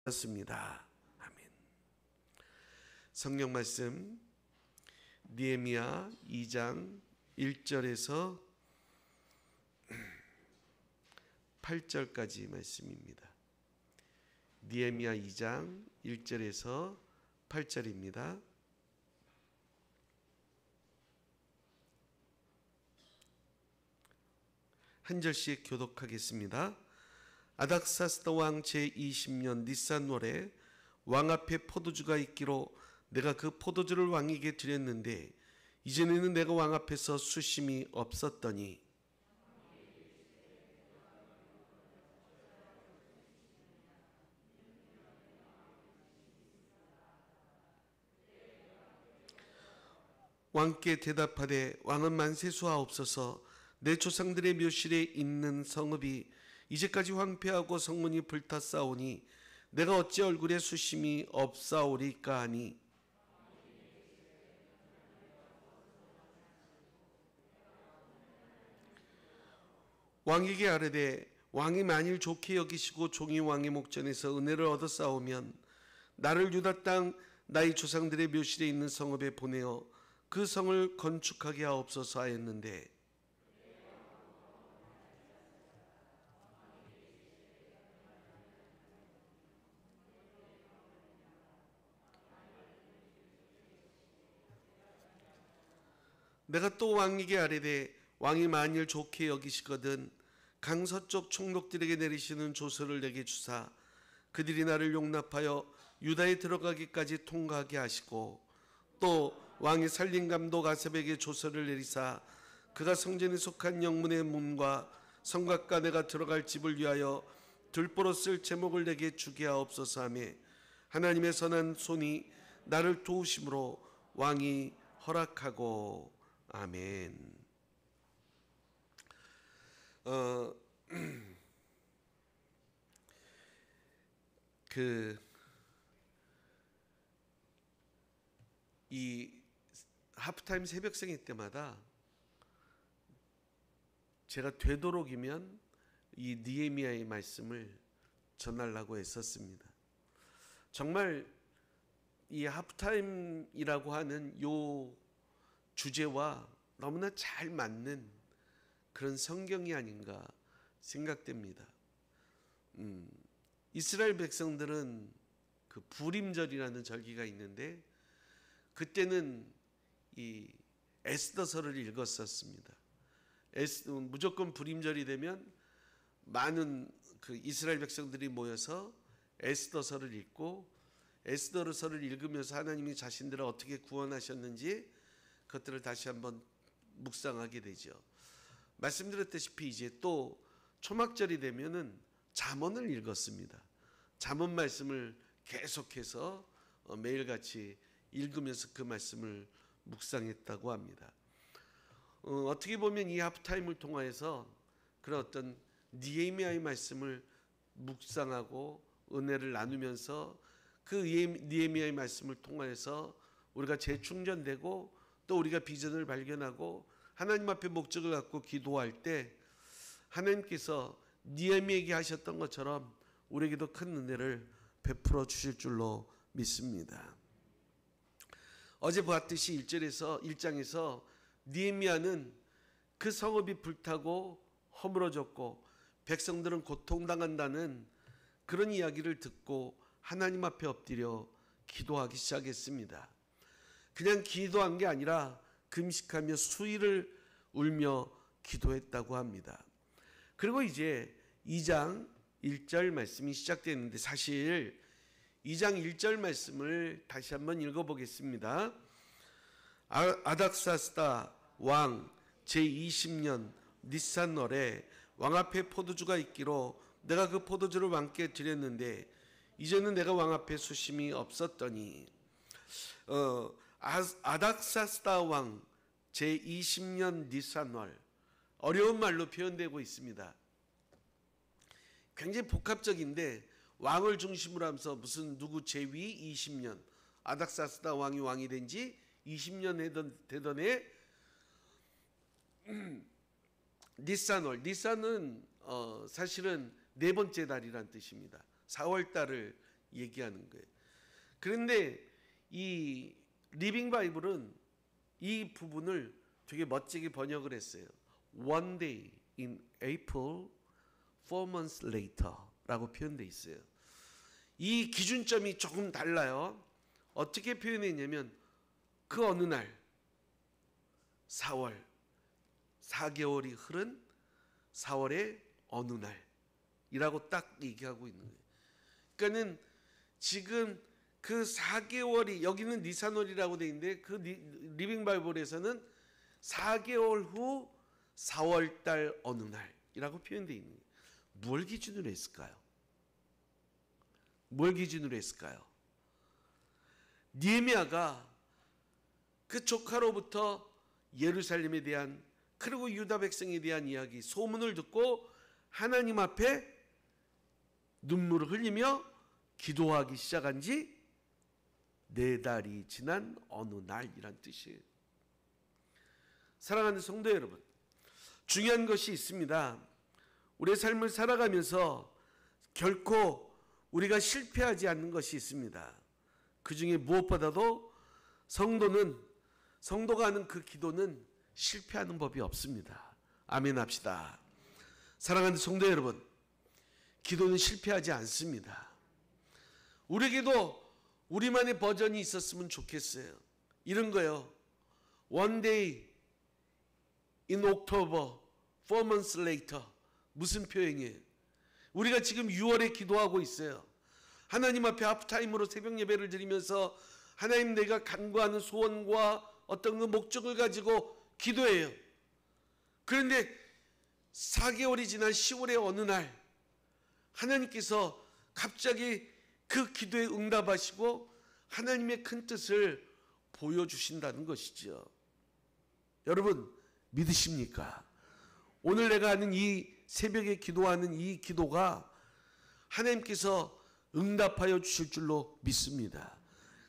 습니다. 아멘. 성경 말씀 느헤미야 2장 1절에서 8절까지 말씀입니다. 느헤미야 2장 1절에서 8절입니다. 한 절씩 교독하겠습니다. 아닥사스다 왕 제20년 니산월에 왕 앞에 포도주가 있기로 내가 그 포도주를 왕에게 드렸는데 이전에는 내가 왕 앞에서 수심이 없었더니 왕께 대답하되 왕은 만세수하옵소서. 내 조상들의 묘실에 있는 성읍이 이제까지 황폐하고 성문이 불탔사오니 내가 어찌 얼굴에 수심이 없사오리까 하니 왕에게 아뢰되 왕이 만일 좋게 여기시고 종이 왕의 목전에서 은혜를 얻어싸우면 나를 유다 땅 나의 조상들의 묘실에 있는 성읍에 보내어 그 성을 건축하게 하옵소서 하였는데 내가 또 왕에게 아뢰되 왕이 만일 좋게 여기시거든 강서쪽 총독들에게 내리시는 조서를 내게 주사 그들이 나를 용납하여 유다에 들어가기까지 통과하게 하시고 또 왕이 살림 감독 아삽에게 조서를 내리사 그가 성전에 속한 영문의 문과 성곽과 내가 들어갈 집을 위하여 들보로 쓸 제목을 내게 주게 하옵소서 하며 하나님의 선한 손이 나를 도우심으로 왕이 허락하고 아멘. 이 하프타임 새벽생회 때마다 제가 되도록이면 이 느헤미야의 말씀을 전하려고 했었습니다. 정말 이 하프타임이라고 하는 요 주제와 너무나 잘 맞는 그런 성경이 아닌가 생각됩니다. 이스라엘 백성들은 그 부림절이라는 절기가 있는데 그때는 이 에스더서를 읽었었습니다. 무조건 부림절이 되면 많은 그 이스라엘 백성들이 모여서 에스더서를 읽고 에스더서를 읽으면서 하나님이 자신들을 어떻게 구원하셨는지 그것들을 다시 한번 묵상하게 되죠. 말씀드렸다시피 이제 또 초막절이 되면은 잠언을 읽었습니다. 잠언 말씀을 계속해서 매일같이 읽으면서 그 말씀을 묵상했다고 합니다. 어떻게 보면 이 하프타임을 통하여서 그런 어떤 느헤미야의 말씀을 묵상하고 은혜를 나누면서 그 느헤미야의 말씀을 통하여서 우리가 재충전되고 또 우리가 비전을 발견하고 하나님 앞에 목적을 갖고 기도할 때 하나님께서 느헤미야에게 하셨던 것처럼 우리에게도 큰 은혜를 베풀어 주실 줄로 믿습니다. 어제 보았듯이 1장에서 느헤미야는 그 성읍이 불타고 허물어졌고 백성들은 고통당한다는 그런 이야기를 듣고 하나님 앞에 엎드려 기도하기 시작했습니다. 그냥 기도한 게 아니라 금식하며 수일을 울며 기도했다고 합니다. 그리고 이제 2장 1절 말씀이 시작되는데 사실 2장 1절 말씀을 다시 한번 읽어보겠습니다. 아닥사스다 왕 제20년 니산월에 왕 앞에 포도주가 있기로 내가 그 포도주를 왕께 드렸는데 이제는 내가 왕 앞에 수심이 없었더니 아닥사스다 왕 제20년 니산월 어려운 말로 표현되고 있습니다. 굉장히 복합적인데 왕을 중심으로 하면서 무슨 누구 제위 20년 아닥사스다 왕이 된 지 20년 되던 해 니산월 니산은 사실은 네 번째 달이란 뜻입니다. 4월 달을 얘기하는 거예요. 그런데 이 리빙 바이블은 이 부분을 되게 멋지게 번역을 했어요. One day in April, 4 months later 라고 표현되어 있어요. 이 기준점이 조금 달라요. 어떻게 표현했냐면 그 어느 날 4월 4개월이 흐른 4월의 어느 날이라고 딱 얘기하고 있는 거예요. 그러니까는 지금 그 4개월이 여기는 니산월이라고 돼 있는데 그 리빙 바이블에서는 4개월 후 4월 달 어느 날이라고 표현되어 있는 거예요. 뭘 기준으로 했을까요? 뭘 기준으로 했을까요? 느헤미야가 그 조카로부터 예루살렘에 대한 그리고 유다 백성에 대한 이야기, 소문을 듣고 하나님 앞에 눈물을 흘리며 기도하기 시작한 지 4달이 지난 어느 날이란 뜻이에요. 사랑하는 성도 여러분, 중요한 것이 있습니다. 우리의 삶을 살아가면서 결코 우리가 실패하지 않는 것이 있습니다. 그 중에 무엇보다도 성도가 하는 그 기도는 실패하는 법이 없습니다. 아멘 합시다. 사랑하는 성도 여러분, 기도는 실패하지 않습니다. 우리에게도 우리만의 버전이 있었으면 좋겠어요. 이런 거요. One day in October, 4 months later. 무슨 표현이에요? 우리가 지금 6월에 기도하고 있어요. 하나님 앞에 하프타임으로 새벽 예배를 드리면서 하나님 내가 간구하는 소원과 어떤 그 목적을 가지고 기도해요. 그런데 4개월이 지난 10월의 어느 날 하나님께서 갑자기 그 기도에 응답하시고 하나님의 큰 뜻을 보여주신다는 것이죠. 여러분 믿으십니까? 오늘 내가 하는 이 새벽에 기도하는 이 기도가 하나님께서 응답하여 주실 줄로 믿습니다.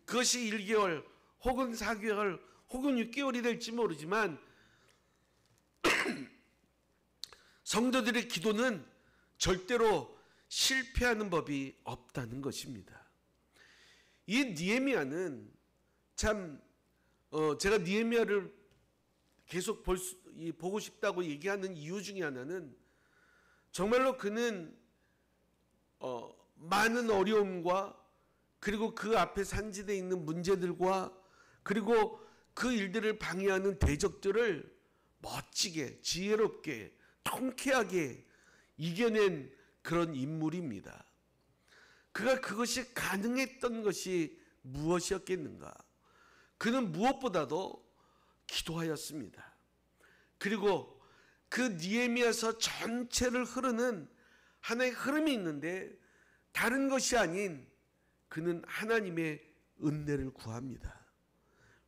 그것이 1개월 혹은 4개월 혹은 6개월이 될지 모르지만 성도들의 기도는 절대로 실패하는 법이 없다는 것입니다. 이 느헤미야는 참 제가 느헤미야를 계속 보고 싶다고 얘기하는 이유 중에 하나는 정말로 그는 많은 어려움과 그리고 그 앞에 산지대에 있는 문제들과 그리고 그 일들을 방해하는 대적들을 멋지게 지혜롭게 통쾌하게 이겨낸 그런 인물입니다. 그가 그것이 가능했던 것이 무엇이었겠는가? 그는 무엇보다도 기도하였습니다. 그리고 그 느헤미야서 전체를 흐르는 하나의 흐름이 있는데 다른 것이 아닌 그는 하나님의 은혜를 구합니다.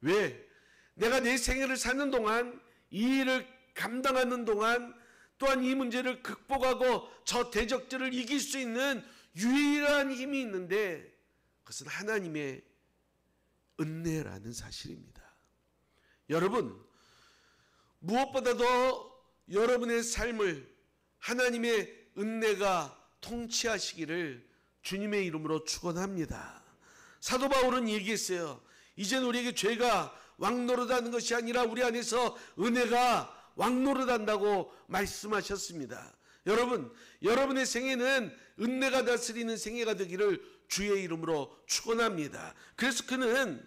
왜? 내가 내 생애를 사는 동안 이 일을 감당하는 동안 또한 이 문제를 극복하고 저 대적들을 이길 수 있는 유일한 힘이 있는데 그것은 하나님의 은혜라는 사실입니다. 여러분 무엇보다도 여러분의 삶을 하나님의 은혜가 통치하시기를 주님의 이름으로 축원합니다. 사도 바울은 얘기했어요. 이제는 우리에게 죄가 왕노릇하는 것이 아니라 우리 안에서 은혜가 왕노릇한다고 말씀하셨습니다. 여러분, 여러분의 생애는 은혜가 다스리는 생애가 되기를 주의 이름으로 축원합니다. 그래서 그는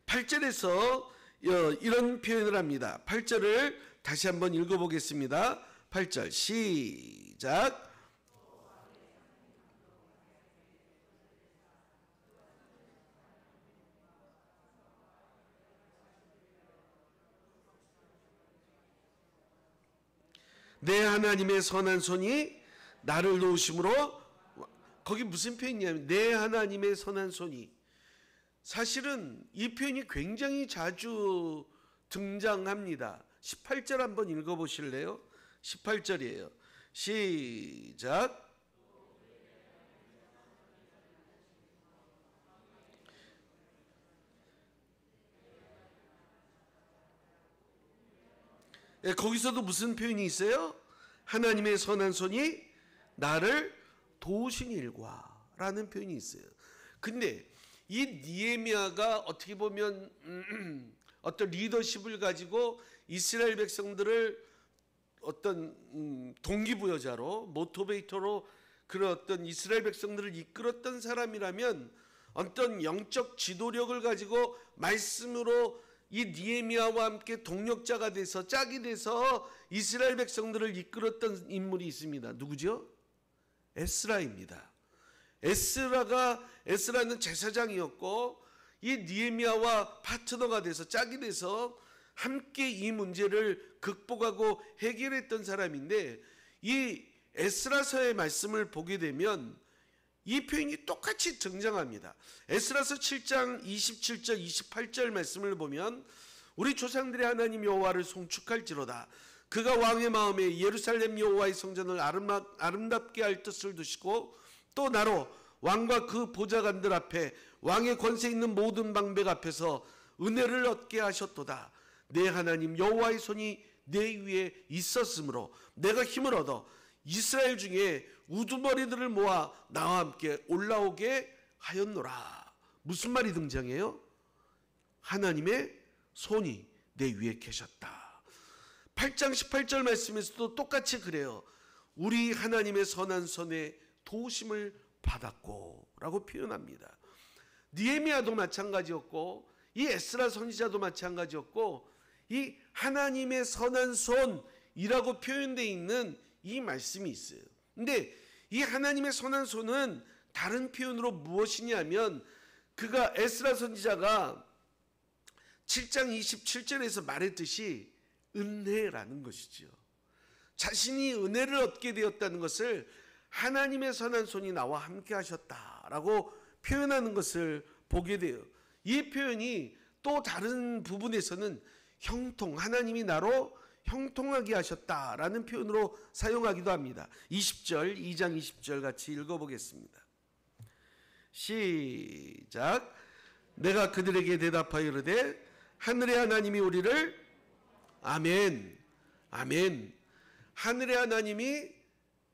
8절에서 이런 표현을 합니다. 8절을 다시 한번 읽어보겠습니다. 8절 시작. 내 하나님의 선한 손이 나를 도우심으로, 거기 무슨 표현이냐면 내 하나님의 선한 손이, 사실은 이 표현이 굉장히 자주 등장합니다. 18절 한번 읽어보실래요? 18절이에요. 시작. 예, 거기서도 무슨 표현이 있어요? 하나님의 선한 손이 나를 도우신 일과 라는 표현이 있어요. 근데 이 느헤미야가 어떻게 보면 어떤 리더십을 가지고 이스라엘 백성들을 어떤 동기부여자로 모티베이터로 그런 어떤 이스라엘 백성들을 이끌었던 사람이라면 어떤 영적 지도력을 가지고 말씀으로 이 느헤미야와 함께 동력자가 돼서 짝이 돼서 이스라엘 백성들을 이끌었던 인물이 있습니다. 누구죠? 에스라입니다. 에스라는 제사장이었고 이 느헤미야와 파트너가 돼서 짝이 돼서 함께 이 문제를 극복하고 해결했던 사람인데, 이 에스라서의 말씀을 보게 되면 이 표현이 똑같이 등장합니다. 에스라서 7장 27절 28절 말씀을 보면 우리 조상들의 하나님 여호와를 송축할지로다. 그가 왕의 마음에 예루살렘 여호와의 성전을 아름답게 할 뜻을 두시고 또 나로 왕과 그 보좌관들 앞에 왕의 권세 있는 모든 방백 앞에서 은혜를 얻게 하셨도다. 내 하나님 여호와의 손이 내 위에 있었으므로 내가 힘을 얻어 이스라엘 중에 우두머리들을 모아 나와 함께 올라오게 하였노라. 무슨 말이 등장해요? 하나님의 손이 내 위에 계셨다. 8장 18절 말씀에서도 똑같이 그래요. 우리 하나님의 선한 손에 도우심을 받았고 라고 표현합니다. 느헤미야도 마찬가지였고 이 에스라 선지자도 마찬가지였고 이 하나님의 선한 손이라고 표현되어 있는 이 말씀이 있어요. 근데 이 하나님의 선한 손은 다른 표현으로 무엇이냐면, 그가 에스라 선지자가 7장 27절에서 말했듯이 은혜라는 것이죠. 자신이 은혜를 얻게 되었다는 것을 하나님의 선한 손이 나와 함께 하셨다라고 표현하는 것을 보게 돼요. 이 표현이 또 다른 부분에서는 형통, 하나님이 나로 형통하게 하셨다라는 표현으로 사용하기도 합니다. 20절, 2장 20절 같이 읽어보겠습니다. 시작. 내가 그들에게 대답하여 이르되 하늘의 하나님이 우리를 아멘, 아멘. 하늘의 하나님이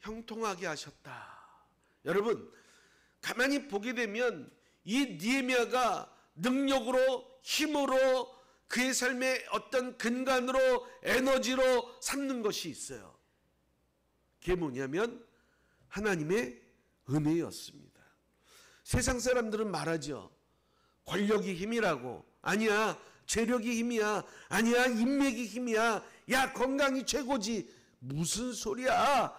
형통하게 하셨다. 여러분, 가만히 보게 되면 이 느헤미야가 능력으로, 힘으로, 그의 삶의 어떤 근간으로, 에너지로 삼는 것이 있어요. 그게 뭐냐면 하나님의 은혜였습니다. 세상 사람들은 말하죠. 권력이 힘이라고. 아니야, 재력이 힘이야. 아니야, 인맥이 힘이야. 야, 건강이 최고지. 무슨 소리야.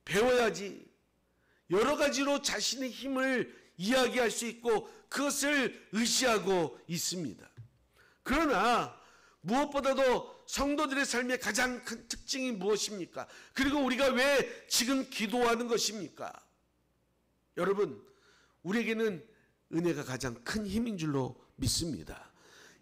배워야지. 여러 가지로 자신의 힘을 이야기할 수 있고 그것을 의지하고 있습니다. 그러나 무엇보다도 성도들의 삶의 가장 큰 특징이 무엇입니까? 그리고 우리가 왜 지금 기도하는 것입니까? 여러분, 우리에게는 은혜가 가장 큰 힘인 줄로 믿습니다.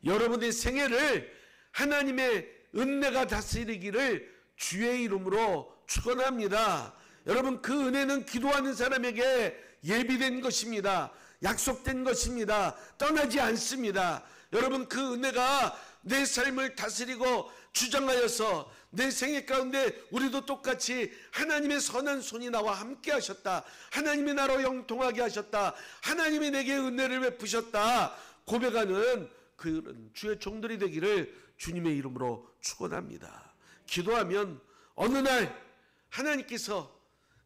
여러분의 생애를 하나님의 은혜가 다스리기를 주의 이름으로 축원합니다. 여러분, 그 은혜는 기도하는 사람에게 예비된 것입니다. 약속된 것입니다. 떠나지 않습니다. 여러분, 그 은혜가 내 삶을 다스리고 주장하여서 내 생애 가운데 우리도 똑같이 하나님의 선한 손이 나와 함께 하셨다. 하나님이 나로 형통하게 하셨다. 하나님이 내게 은혜를 베푸셨다. 고백하는 그런 주의 종들이 되기를 주님의 이름으로 축원합니다. 기도하면 어느 날 하나님께서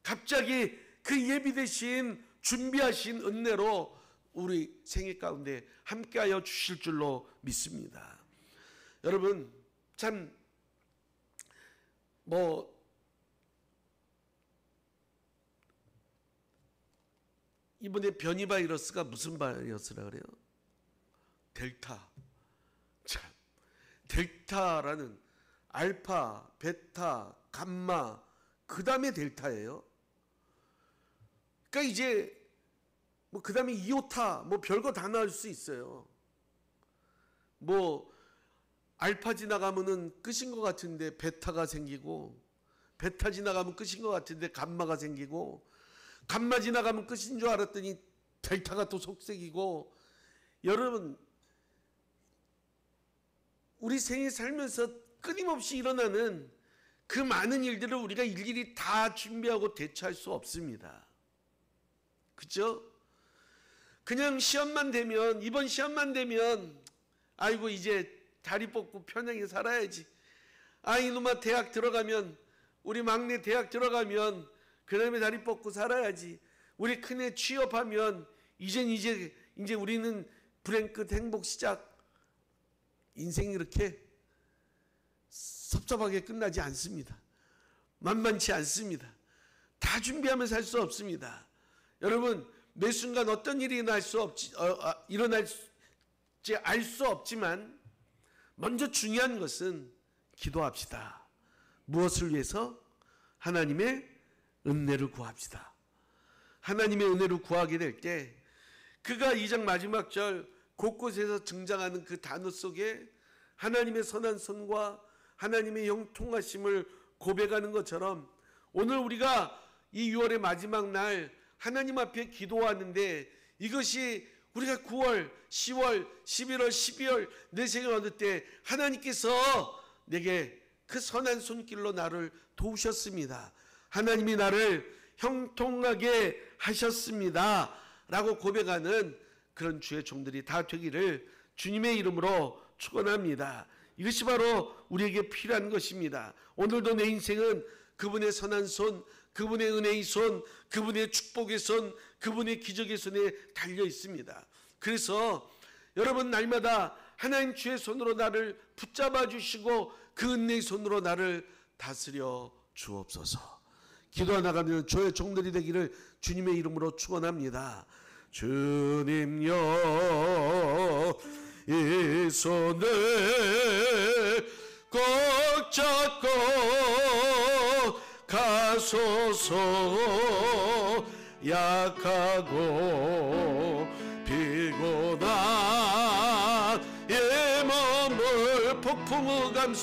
갑자기 그 예비되신 준비하신 은혜로 우리 생애 가운데 함께하여 주실 줄로 믿습니다. 여러분, 참 이번에 변이 바이러스가 무슨 바이러스라 그래요? 델타. 참, 델타라는 알파, 베타, 감마, 그 다음에 델타예요. 그러니까 이제 그 다음에 이오타, 별거 다 나올 수 있어요. 알파 지나가면은 끝인 것 같은데 베타가 생기고, 베타 지나가면 끝인 것 같은데 감마가 생기고, 감마 지나가면 끝인 줄 알았더니 델타가 또 속색이고. 여러분, 우리 생에 살면서 끊임없이 일어나는 그 많은 일들을 우리가 일일이 다 준비하고 대처할 수 없습니다. 그죠? 그냥 시험만 되면, 이번 시험만 되면 아이고 이제 다리 뻗고 편하게 살아야지. 아, 이놈아 대학 들어가면, 우리 막내 대학 들어가면 그 다음에 다리 뻗고 살아야지. 우리 큰애 취업하면 이제 우리는 불행 끝 행복 시작. 인생이 이렇게 섭섭하게 끝나지 않습니다. 만만치 않습니다. 다 준비하면 살 수 없습니다. 여러분, 매 순간 어떤 일이 일어날지 알 수 없지만 먼저 중요한 것은 기도합시다. 무엇을 위해서? 하나님의 은혜를 구합시다. 하나님의 은혜를 구하게 될 때 그가 2장 마지막 절 곳곳에서 등장하는 그 단어 속에 하나님의 선한 손과 하나님의 형통하심을 고백하는 것처럼 오늘 우리가 이 6월의 마지막 날 하나님 앞에 기도하는데 이것이 우리가 9월, 10월, 11월, 12월 내 생을 얻을 때 하나님께서 내게 그 선한 손길로 나를 도우셨습니다. 하나님이 나를 형통하게 하셨습니다. 라고 고백하는 그런 주의 종들이 다 되기를 주님의 이름으로 축원합니다. 이것이 바로 우리에게 필요한 것입니다. 오늘도 내 인생은 그분의 선한 손, 그분의 은혜의 손, 그분의 축복의 손, 그분의 기적의 손에 달려 있습니다. 그래서 여러분 날마다 하나님 주의 손으로 나를 붙잡아 주시고 그 은혜의 손으로 나를 다스려 주옵소서. 기도하 나가는 주의 종들이 되기를 주님의 이름으로 축원합니다. 주님여 이 손을 꼭 잡고 가소서. 약하고 피곤한 이 몸을 폭풍의 감속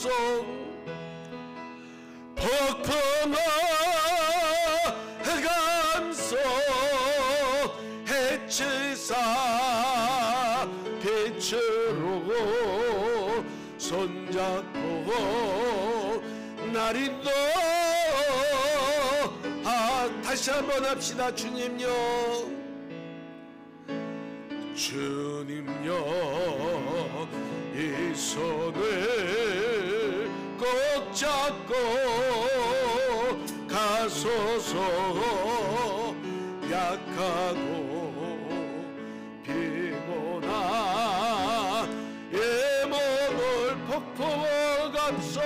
해치사 빛으로 손잡고 날인도 다시 한번 합시다. 주님요 이 손을 꼭 잡고 가소서. 약하고 피곤한 이 몸을 폭풍의 감속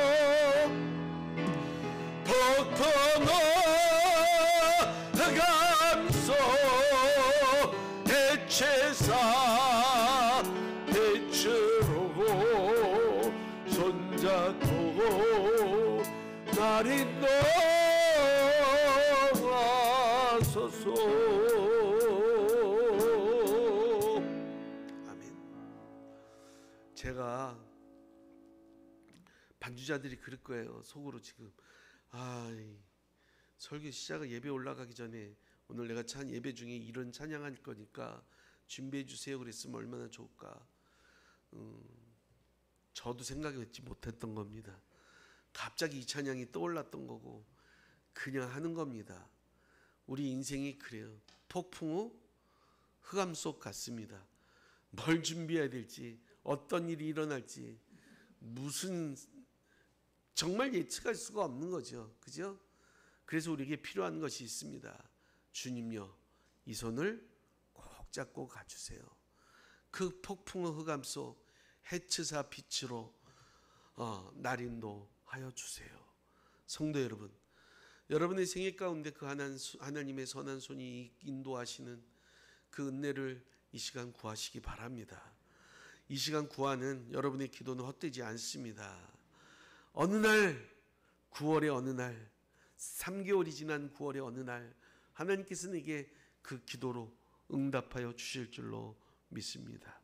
해체사 빛으로 손잡고 날이 놓아소서. 아멘. 제가 반주자들이 그럴 거예요. 속으로 지금 설교 시작을 예배 올라가기 전에 오늘 내가 예배 중에 이런 찬양할 거니까 준비해 주세요 그랬으면 얼마나 좋을까. 저도 생각했지 못했던 겁니다. 갑자기 이 찬양이 떠올랐던 거고 그냥 하는 겁니다. 우리 인생이 그래요. 폭풍 후 흑암 속 같습니다. 뭘 준비해야 될지, 어떤 일이 일어날지 무슨 정말 예측할 수가 없는 거죠. 그죠? 그래서 우리에게 필요한 것이 있습니다. 주님요 이 손을 꼭 잡고 가주세요. 그 폭풍의 흑암 속 해치사 빛으로 날인도 하여 주세요. 성도 여러분, 여러분의 생애 가운데 그 하나님의 선한 손이 인도하시는 그 은혜를 이 시간 구하시기 바랍니다. 이 시간 구하는 여러분의 기도는 헛되지 않습니다. 어느 날 9월의 어느 날 3개월이 지난 9월의 어느 날 하나님께서 내게 그 기도로 응답하여 주실 줄로 믿습니다.